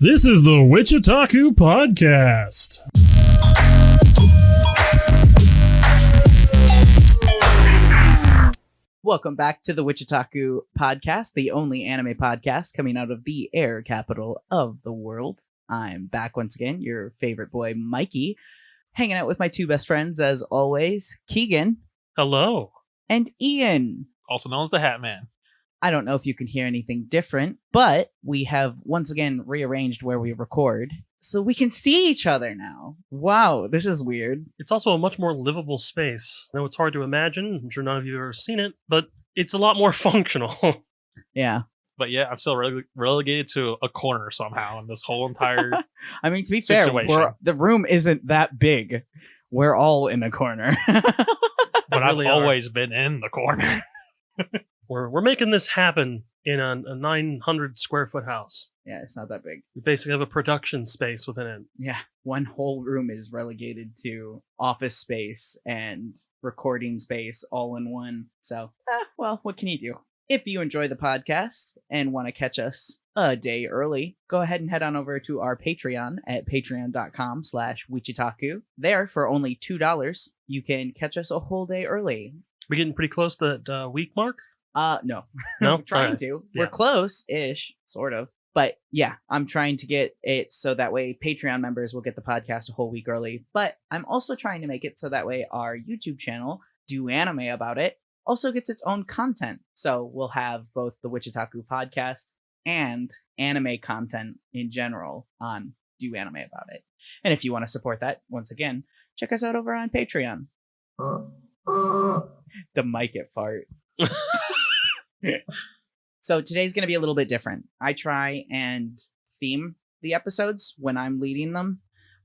This is the WichiTaku podcast. Welcome back to the WichiTaku podcast, the only anime podcast coming out of the air capital of the world. I'm back once again, your favorite boy, Mikey, hanging out with my two best friends, as always, Keegan. Hello. And Ian. Also known as the Hat Man. I don't know if you can hear anything different, but we have once again rearranged where we record, so we can see each other now. Wow, this is weird. It's also a much more livable space. I know it's hard to imagine. I'm sure none of you have ever seen it, but it's a lot more functional. Yeah. But yeah, I'm still relegated to a corner somehow in this whole entire I mean, to be fair, the room isn't that big. We're all in a corner. But I've always been in the corner. We're making this happen in a 900 square foot house. Yeah, it's not that big. We basically have a production space within it. Yeah, one whole room is relegated to office space and recording space all in one. So, well, what can you do? If you enjoy the podcast and want to catch us a day early, go ahead and head on over to our Patreon at patreon.com/WichiTaku. There, for only $2, you can catch us a whole day early. We're getting pretty close to that week mark? No. No? I'm trying right. to. Yeah. We're close-ish, sort of. But yeah, I'm trying to get it so that way Patreon members will get the podcast a whole week early. But I'm also trying to make it so that way our YouTube channel, Do Anime About It, also gets its own content. So we'll have both the WichiTaku podcast and anime content in general on Do Anime About It. And if you want to support that, once again, check us out over on Patreon. The mic at fart. So today's going to be a little bit different. I try and theme the episodes when I'm leading them,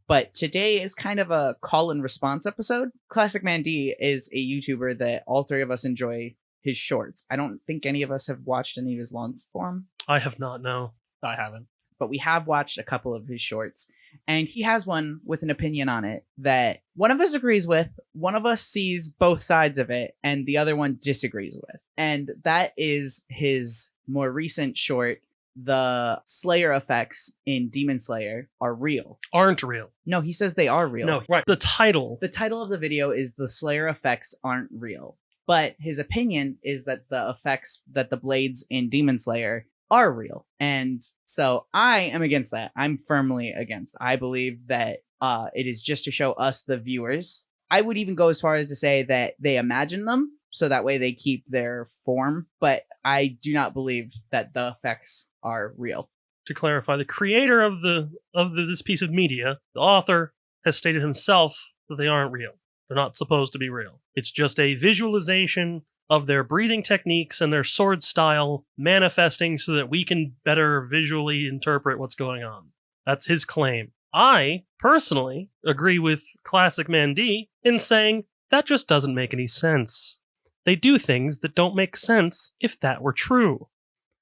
but today is kind of a call and response episode. Classic Man D is a YouTuber that all three of us enjoy his shorts. I don't think any of us have watched any of his long form. I have not, no. I haven't. But we have watched a couple of his shorts, and he has one with an opinion on it that one of us agrees with, one of us sees both sides of it, and the other one disagrees with. And that is his more recent short, the Slayer effects in Demon Slayer are real. Aren't real. No, he says they are real. No, right. The title. The title of the video is The Slayer Effects Aren't Real. But his opinion is that the effects that the blades in Demon Slayer are real. And so I am against that. I'm firmly against. I believe that it is just to show us, the viewers. I would even go as far as to say that they imagine them, so that way they keep their form. But I do not believe that the effects are real. To clarify, the creator of this piece of media, the author, has stated himself that they aren't real. They're not supposed to be real. It's just a visualization of their breathing techniques and their sword style manifesting so that we can better visually interpret what's going on. That's his claim. I, personally, agree with Classic Man D in saying that just doesn't make any sense. They do things that don't make sense if that were true.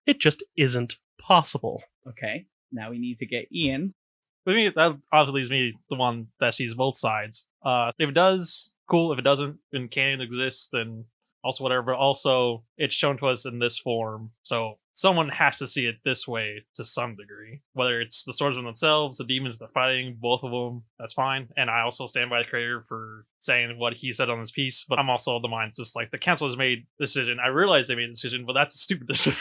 It just isn't possible. Okay, now we need to get Ian. With me, that obviously leaves me the one that sees both sides. If it does, cool. If it doesn't, then canon exists, then also whatever. But also, it's shown to us in this form, so someone has to see it this way to some degree. Whether it's the swordsmen themselves, the demons they're fighting, both of them, that's fine. And I also stand by the creator for saying what he said on this piece. But I'm also of the mind, just like the council has made the decision. I realize they made the decision, but that's a stupid decision.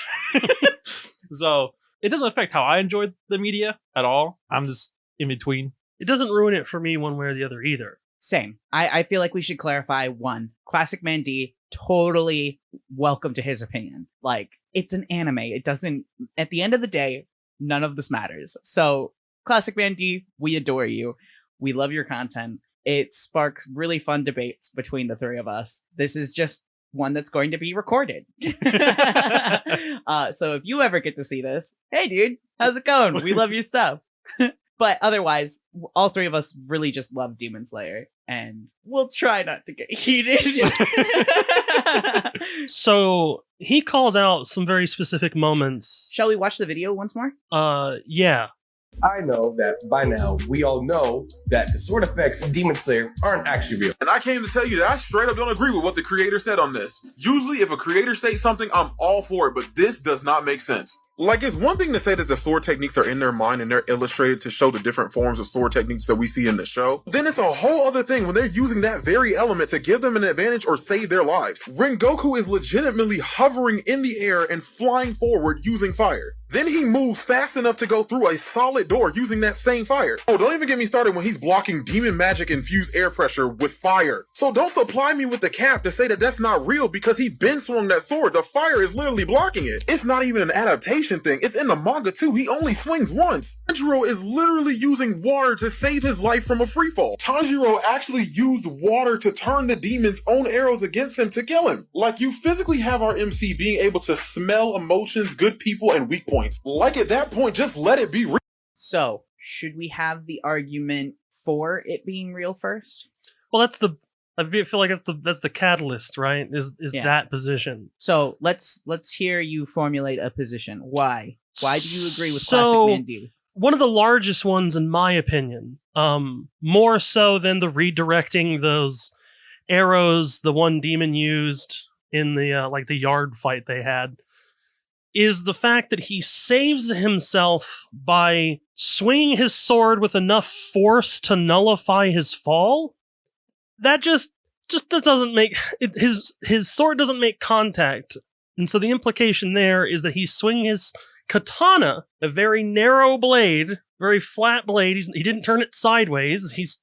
So it doesn't affect how I enjoy the media at all. I'm just in between. It doesn't ruin it for me one way or the other either. Same. I feel like we should clarify one. Classic Man D, totally welcome to his opinion. Like, it's an anime. It doesn't, at the end of the day, none of this matters. So, Classic Man D, we adore you. We love your content. It sparks really fun debates between the three of us. This is just one that's going to be recorded. So if you ever get to see this, hey dude, how's it going? We love your stuff. But otherwise, all three of us really just love Demon Slayer, and we'll try not to get heated. So he calls out some very specific moments. Shall we watch the video once more? Yeah. I know that by now we all know that the sword effects in Demon Slayer aren't actually real. And I came to tell you that I straight up don't agree with what the creator said on this. Usually if a creator states something, I'm all for it, but this does not make sense. Like, it's one thing to say that the sword techniques are in their mind and they're illustrated to show the different forms of sword techniques that we see in the show. Then it's a whole other thing when they're using that very element to give them an advantage or save their lives. Rengoku is legitimately hovering in the air and flying forward using fire. Then he moves fast enough to go through a solid door using that same fire. Oh, don't even get me started when he's blocking demon magic infused air pressure with fire. So don't supply me with the cap to say that that's not real because he been swung that sword. The fire is literally blocking it. It's not even an adaptation thing. It's in the manga too. He only swings once. Tanjiro is literally using water to save his life from a freefall. Tanjiro actually used water to turn the demon's own arrows against him to kill him. Like, you physically have our MC being able to smell emotions, good people, and weak points. Like, at that point, just let it be real. So, should we have the argument for it being real first? Well, I feel like that's the catalyst, right? Is Yeah. that position? So let's hear you formulate a position. Why? Why do you agree with So- Classic Man D? One of the largest ones, in my opinion, more so than the redirecting those arrows the one demon used in the like the yard fight they had, is the fact that he saves himself by swinging his sword with enough force to nullify his fall. That just doesn't make his sword doesn't make contact, and so the implication there is that he's swinging his katana, a very narrow blade, very flat blade. He didn't turn it sideways. He's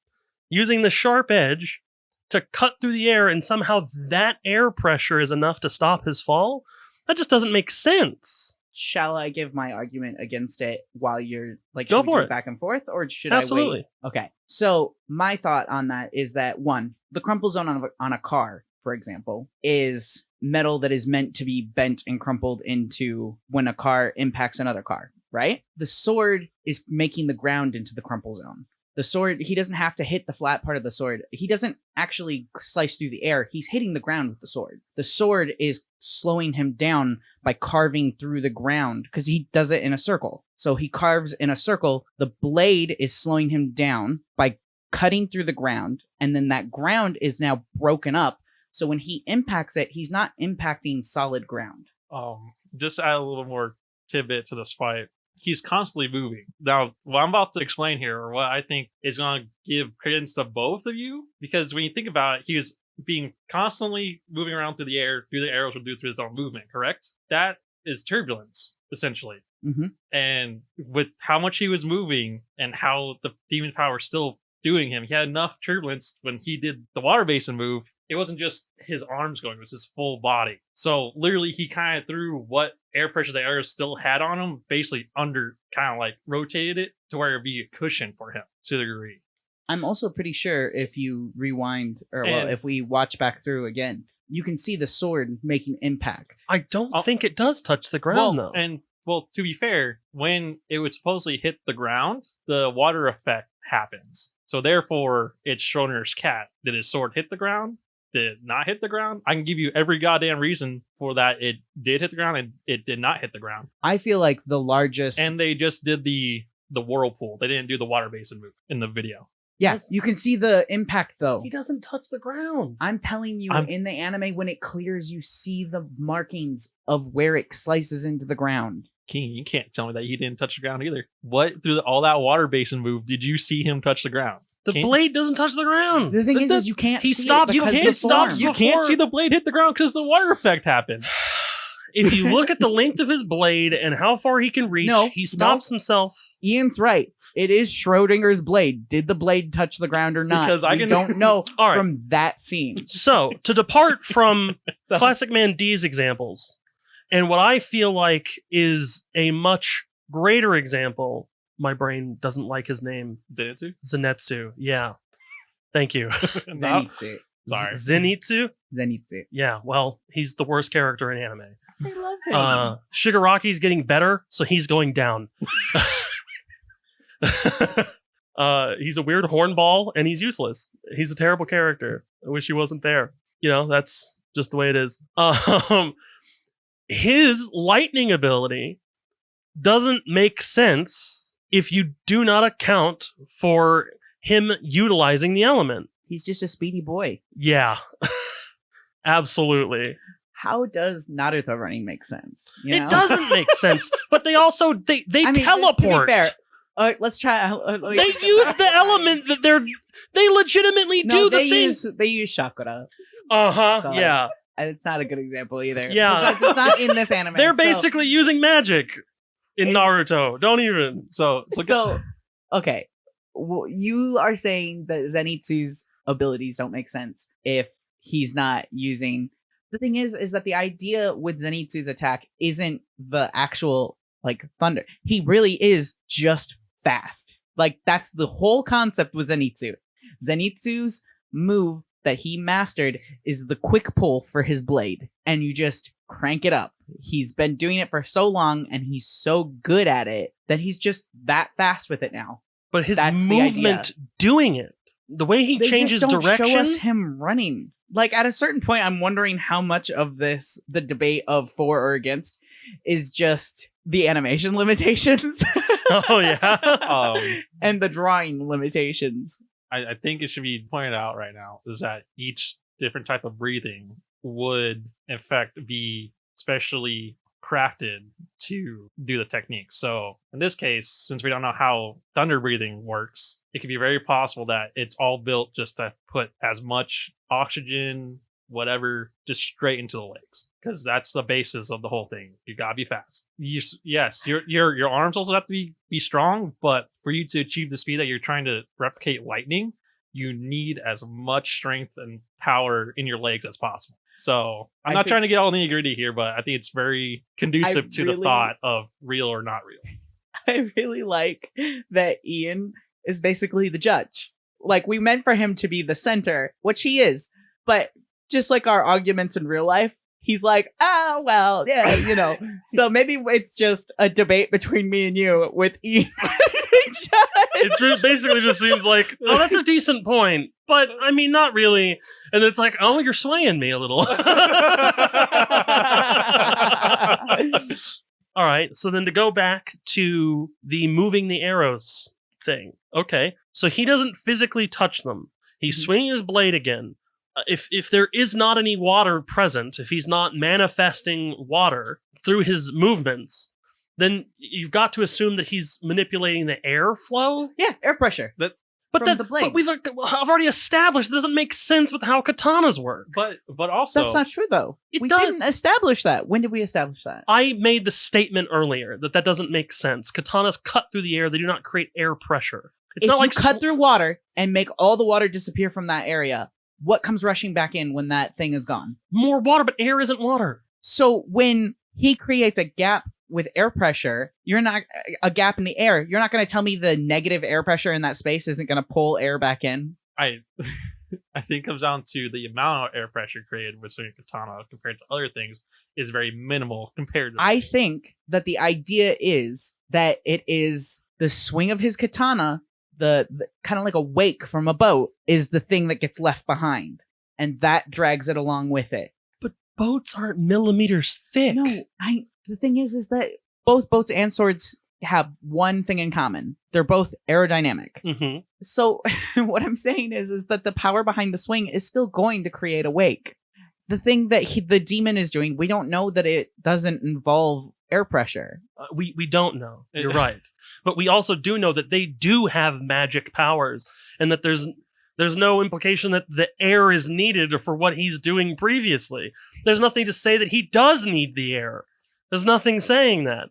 using the sharp edge to cut through the air, and somehow that air pressure is enough to stop his fall. That just doesn't make sense. Shall I give my argument against it while you're like, Go should we for do it. back and forth, or should I Absolutely. wait? Okay. So my thought on that is that one, the crumple zone on a car, for example, is metal that is meant to be bent and crumpled into when a car impacts another car, right? The sword is making the ground into the crumple zone. The sword, he doesn't have to hit the flat part of the sword. He doesn't actually slice through the air. He's hitting the ground with the sword. The sword is slowing him down by carving through the ground because he does it in a circle. So he carves in a circle. The blade is slowing him down by cutting through the ground. And then that ground is now broken up. So when he impacts it, he's not impacting solid ground. Just add a little more tidbit to this fight. He's constantly moving. Now, what I'm about to explain here, or what I think is going to give credence to both of you, because when you think about it, he was being constantly moving around through the air, through the arrows would do through his own movement, correct? That is turbulence, essentially. Mm-hmm. And with how much he was moving and how the demon power is still doing him, he had enough turbulence when he did the water basin move. It wasn't just his arms going, it was his full body. So literally he kind of threw what air pressure the air still had on him, basically under, kind of like rotated it to where it'd be a cushion for him to the degree. I'm also pretty sure if you rewind, or well, And- if we watch back through again, you can see the sword making impact. I don't Oh. think it does touch the ground, though. Well, to be fair, when it would supposedly hit the ground, the water effect happens. So therefore, it's Schrodinger's cat. Did his sword hit the ground? Did it not hit the ground? I can give you every goddamn reason for that. It did hit the ground and it did not hit the ground. I feel like the largest. And they just did the whirlpool. They didn't do the water basin move in the video. Yeah, you can see the impact though. He doesn't touch the ground. I'm telling you, I'm- in the anime, when it clears, you see the markings of where it slices into the ground. King, you can't tell me that he didn't touch the ground either. What, through all that water basin move, did you see him touch the ground? The Can't- blade doesn't touch the ground. The thing But is you can't. he see stopped- It you because can't the stop- form. You can't Before- see the blade hit the ground because the water effect happened. If you look at the length of his blade and how far he can reach, No, he stops himself. Ian's right. It is Schrodinger's blade. Did the blade touch the ground or not? Because I we can- don't know All right. from that scene. So, to depart from Classic Man D's examples, and what I feel like is a much greater example, my brain doesn't like his name, Zennitsu? Zennitsu. Yeah. Thank you. No. Zenitsu. Sorry. Zenitsu? Zenitsu. Yeah, well, he's the worst character in anime. I love him. Shigaraki's getting better, so he's going down. He's a weird hornball, and he's useless. He's a terrible character. I wish he wasn't there. You know, that's just the way it is. His lightning ability doesn't make sense if you do not account for him utilizing the element. He's just a speedy boy. Yeah. Absolutely. how does Naruto running make sense? You know? It doesn't make sense, but they also they I mean, teleport. To be fair, let's try. They use the element that they legitimately do the thing. They use chakra. So, Yeah. And it's not a good example either. Yeah. Besides, it's not in this anime. They're basically using magic in Naruto. Don't even. So okay. Well, you are saying that Zenitsu's abilities don't make sense if he's not using. The thing is that the idea with Zenitsu's attack isn't the actual like thunder. He really is just fast. Like that's the whole concept with Zenitsu. Zenitsu's move that he mastered is the quick pull for his blade, and you just crank it up. He's been doing it for so long, and he's so good at it that he's just that fast with it now. But his That's the movement doing it, the way he They changes just don't direction. show us him running. Like at a certain point, I'm wondering how much of this, the debate of for or against, is just the animation limitations. Oh yeah. And the drawing limitations. I think it should be pointed out right now is that each different type of breathing would, in fact, be specially crafted to do the technique. So in this case, since we don't know how thunder breathing works, it could be very possible that it's all built just to put as much oxygen, whatever, just straight into the legs, because that's the basis of the whole thing. You gotta be fast. Yes, your arms also have to be strong, but for you to achieve the speed that you're trying to replicate lightning, you need as much strength and power in your legs as possible. So I'm not trying to get all nitty gritty here, but I think it's very conducive to the thought of real or not real. I really like that Ian is basically the judge. Like we meant for him to be the center, which he is, but just like our arguments in real life, he's like, well, yeah, you know. So maybe it's just a debate between me and you with Ian. It basically just seems like, oh, that's a decent point, but I mean, not really. And it's like, oh, you're swaying me a little. All right, so then to go back to the moving the arrows thing. Okay, so he doesn't physically touch them. He's swinging his blade again. If there is not any water present, if he's not manifesting water through his movements, then you've got to assume that he's manipulating the air flow. Yeah, air pressure. But the blade. I've already established it doesn't make sense with how katanas work. But also That's not true, though. It We does. didn't establish that. When did we establish that? I made the statement earlier that doesn't make sense. Katanas cut through the air; they do not create air pressure. It's If not you like cut through water and make all the water disappear from that area, what comes rushing back in when that thing is gone? more water, but air isn't water. So when he creates a gap with air pressure, you're not a gap in the air. You're not going to tell me the negative air pressure in that space isn't going to pull air back in. I think it comes down to the amount of air pressure created with swinging katana compared to other things is very minimal compared to. I think that the idea is that it is the swing of his katana, the kind of like a wake from a boat, is the thing that gets left behind, and that drags it along with it. But boats aren't millimeters thick. No, the thing is that both boats and swords have one thing in common. They're both aerodynamic. Mm-hmm. So what I'm saying is that the power behind the swing is still going to create a wake. The thing that the demon is doing, we don't know that it doesn't involve air pressure. We don't know. You're right. But we also do know that they do have magic powers, and that there's no implication that the air is needed for what he's doing previously. There's nothing to say that he does need the air. There's nothing saying that.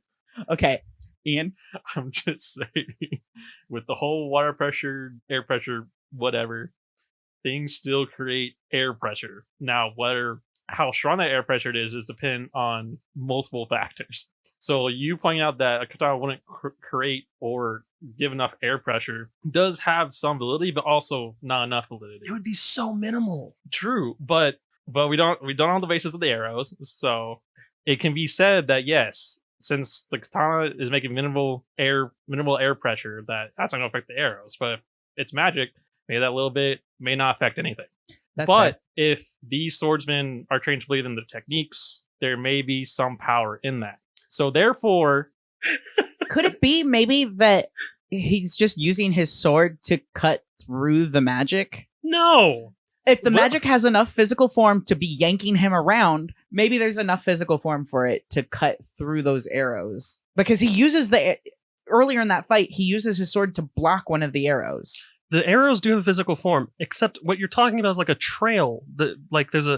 Okay, Ian? I'm just saying, with the whole water pressure, air pressure, whatever, things still create air pressure. Now, how strong that air pressure is dependent on multiple factors. So you pointing out that a katana wouldn't create or give enough air pressure does have some validity, but also not enough validity. It would be so minimal. True, but we don't know the basis of the arrows, so it can be said that yes, since the katana is making minimal air pressure, that's not going to affect the arrows. But if it's magic, maybe that little bit may not affect anything. That's but right. if these swordsmen are trained to believe in the techniques, there may be some power in that. So therefore, Could it be maybe that he's just using his sword to cut through the magic? No. If the Well- magic has enough physical form to be yanking him around, maybe there's enough physical form for it to cut through those arrows. Because he uses earlier in that fight, he uses his sword to block one of the arrows. The arrows do have physical form, except what you're talking about is like a trail. Like there's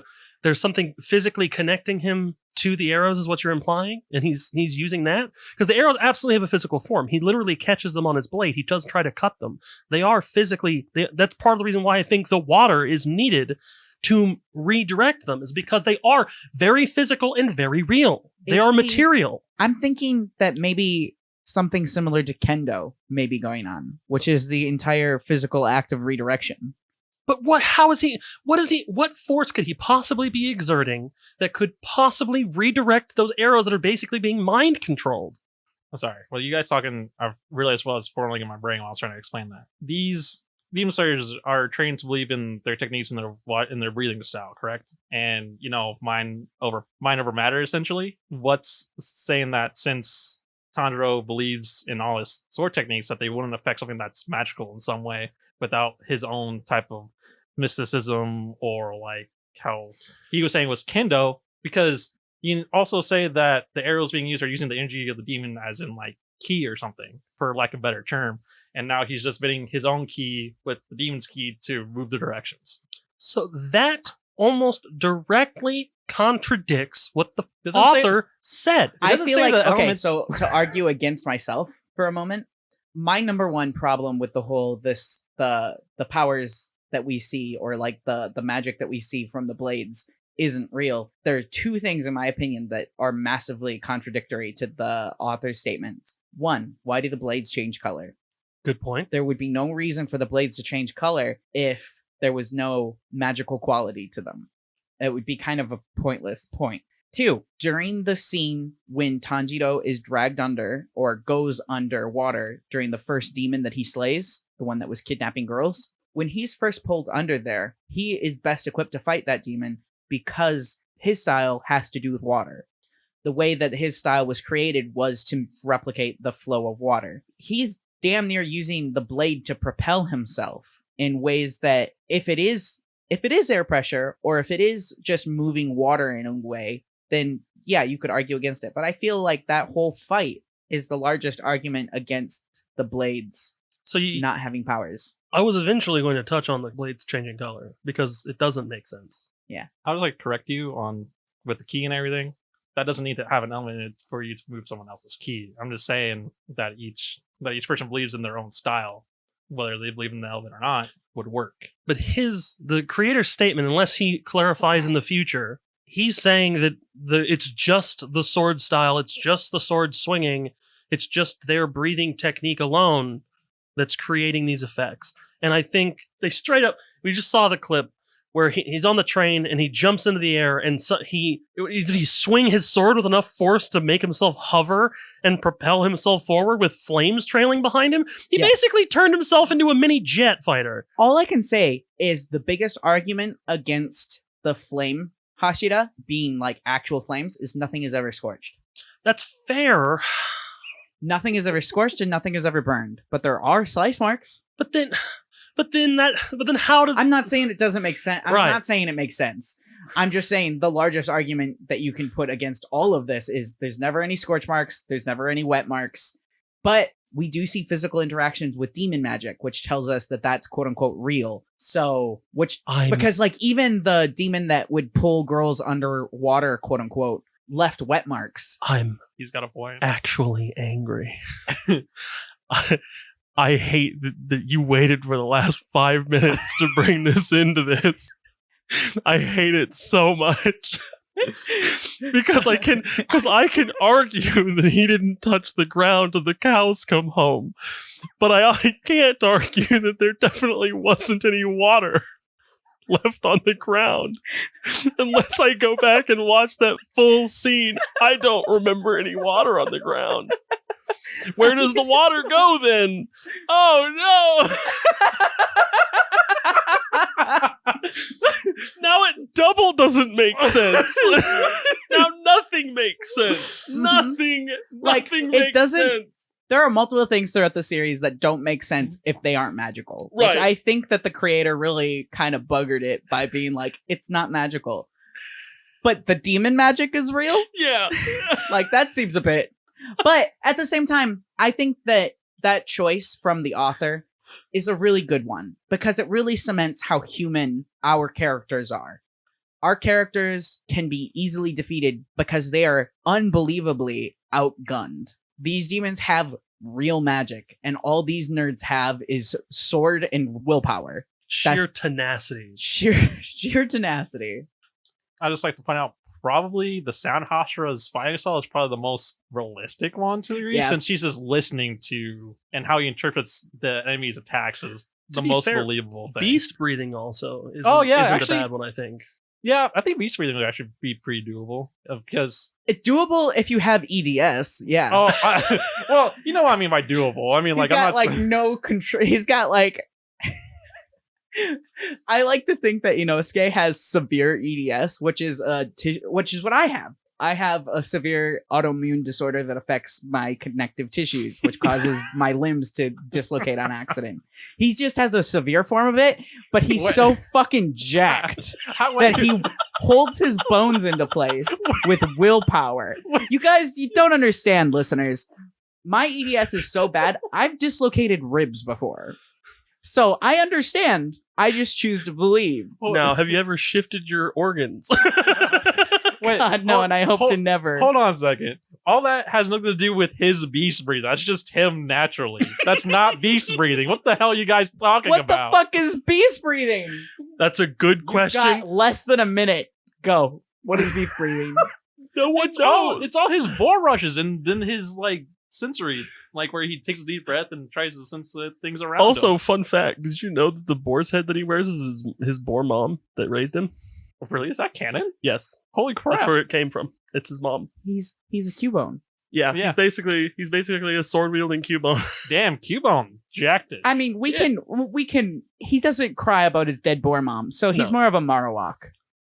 something physically connecting him to the arrows is what you're implying, and he's using that because the arrows absolutely have a physical form. He literally catches them on his blade. He does try to cut them. They are physically. That's part of the reason why I think the water is needed to redirect them, is because they are very physical and very real. They are material. I'm thinking that maybe something similar to kendo may be going on, which is the entire physical act of redirection. But what force could he possibly be exerting that could possibly redirect those arrows that are basically being mind controlled? I'm sorry. Well, you guys talking, I realized what was forming in my brain while I was trying to explain that. These Demon Slayers are trained to believe in their techniques and their breathing style, correct? And, mind over matter, essentially. What's saying that since Tanjiro believes in all his sword techniques, that they wouldn't affect something that's magical in some way without his own type of mysticism, or like how he was saying was kendo, because you can also say that the arrows being used are using the energy of the demon as in like ki or something, for lack of a better term. And now he's just spinning his own ki with the demon's ki to move the directions. So that almost directly contradicts what the Doesn't say- author said. I doesn't feel say like, the okay, elements- so to argue against myself for a moment, my number one problem with the whole the powers that we see, or like the magic that we see from the blades, isn't real. There are two things, in my opinion, that are massively contradictory to the author's statement. One, why do the blades change color? Good point. There would be no reason for the blades to change color if there was no magical quality to them. It would be kind of a pointless point. Two, during the scene when Tanjiro is dragged under or goes underwater during the first demon that he slays, the one that was kidnapping girls, when he's first pulled under there, he is best equipped to fight that demon because his style has to do with water. The way that his style was created was to replicate the flow of water. He's damn near using the blade to propel himself in ways that if it is air pressure, or if it is just moving water in a way, then yeah, you could argue against it. But I feel like that whole fight is the largest argument against the blades So not having powers. I was eventually going to touch on the blades changing color because it doesn't make sense. How does I correct you on with the key and everything? That doesn't need to have an element in it for you to move someone else's key. I'm just saying that each person believes in their own style, whether they believe in the element or not, would work. But the creator's statement, unless he clarifies in the future, he's saying that it's just the sword style, it's just the sword swinging, it's just their breathing technique alone that's creating these effects. And I think they straight up, we just saw the clip where he's on the train and he jumps into the air, and did he swing his sword with enough force to make himself hover and propel himself forward with flames trailing behind him? He Yeah. basically turned himself into a mini jet fighter. All I can say is the biggest argument against the flame Hashira being like actual flames is nothing is ever scorched. That's fair. Nothing is ever scorched and nothing is ever burned. But there are slice marks. But then how does... I'm not saying it doesn't make sense. I'm Right. not saying it makes sense. I'm just saying the largest argument that you can put against all of this is there's never any scorch marks, there's never any wet marks, but we do see physical interactions with demon magic, which tells us that that's quote unquote real. So, because like even the demon that would pull girls underwater, quote unquote, left wet marks. He's got a point. Actually angry. I hate that you waited for the last 5 minutes to bring this into this. I hate it so much. because I can argue that he didn't touch the ground till the cows come home. But I can't argue that there definitely wasn't any water left on the ground. Unless I go back and watch that full scene, I don't remember any water on the ground. Where does the water go then? Oh no! Now it double doesn't make sense. Now nothing makes sense. Mhm. Nothing Like, makes it doesn't- sense. there are multiple things throughout the series that don't make sense if they aren't magical. Which Right. I think that the creator really kind of buggered it by being like, it's not magical. But the demon magic is real? Yeah. Like, that seems a bit. But at the same time, I think that that choice from the author is a really good one because it really cements how human our characters are. Our characters can be easily defeated because they are unbelievably outgunned. These demons have real magic, and all these nerds have is sword and willpower. Sheer tenacity. Sheer tenacity. I just like to point out, probably the Sound Hashira's fighting style is probably the most realistic one to read, Yeah. since she's just listening to and how he interprets the enemy's attacks is To the be most fair, believable thing. Beast breathing also isn't, Oh, yeah, isn't actually- a bad one, I think. Yeah, I think beast breathing would actually be pretty doable because It's doable if you have EDS, yeah. well, you know what I mean by doable. I mean, He's like, got I'm not no control. He's got like. I like to think that Inosuke has severe EDS, which is what I have. I have a severe autoimmune disorder that affects my connective tissues, which causes my limbs to dislocate on accident. He just has a severe form of it, but he's What? so fucking jacked that he holds his bones into place with willpower. You guys, you don't understand, listeners. My EDS is so bad, I've dislocated ribs before. So I understand. I just choose to believe. Now, have you ever shifted your organs? Wait, God, no, and I hope to never. Hold on a second. All that has nothing to do with his beast breathing. That's just him naturally. That's not beast breathing. What the hell are you guys talking What about? the fuck is beast breathing? That's a good You've question. got less than a minute. Go. What is beast breathing? No one It's all knows. it's all his bore rushes and then his like sensory, like where he takes a deep breath and tries to sense the things around Also, him. fun fact: did you know that the boar's head that he wears is his boar mom that raised him? Really? Is that canon? Yes, Holy crap. that's where it came from. It's his mom. He's a Cubone. Yeah, Yeah. he's basically a sword wielding Cubone. Damn, Cubone jacked it. I mean, we can. He doesn't cry about his dead boar mom, so he's No. more of a Marowak.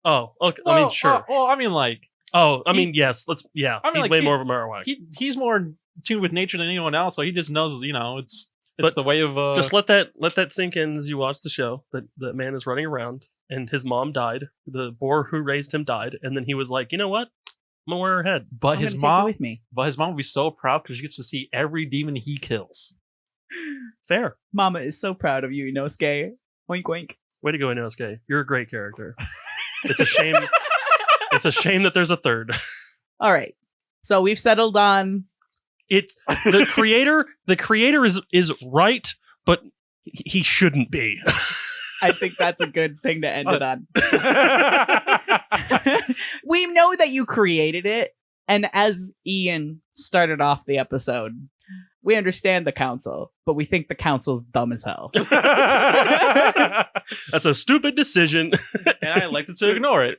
Oh, okay. I mean, sure. Well, I mean, like, I mean, yes. I mean, he's like, way more of a Marowak. he's more in tune with nature than anyone else, so he just knows, it's But the way of Just let that sink in as you watch the show. That man is running around, and his mom died. The boar who raised him died, and then he was like, you know what? I'm gonna wear her head. but I'm his gonna take you mom with me. will be so proud because she gets to see every demon he kills. Fair. Mama is so proud of you, Inosuke. Oink oink. Way to go, Inosuke. You're a great character. It's a shame. It's a shame that there's a third. All right. So we've settled on. It's the creator. The creator is right, but he shouldn't be. I think that's a good thing to end it on. We know that you created it, and as Ian started off the episode, we understand the council, but we think the council's dumb as hell. That's a stupid decision. And I elected to ignore it.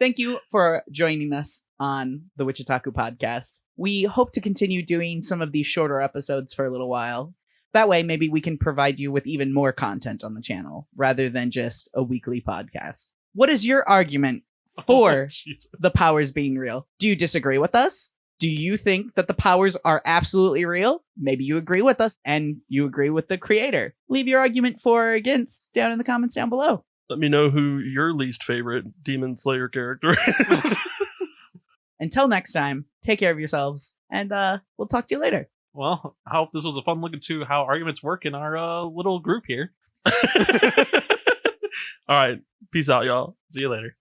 Thank you for joining us on the WichiTaku podcast. We hope to continue doing some of these shorter episodes for a little while. That way, maybe we can provide you with even more content on the channel rather than just a weekly podcast. What is your argument for Jesus. the powers being real? Do you disagree with us? Do you think that the powers are absolutely real? Maybe you agree with us and you agree with the creator. Leave your argument for or against down in the comments down below. Let me know who your least favorite Demon Slayer character is. Until next time, take care of yourselves, and we'll talk to you later. Well, I hope this was a fun look into how arguments work in our little group here. All right. Peace out, y'all. See you later.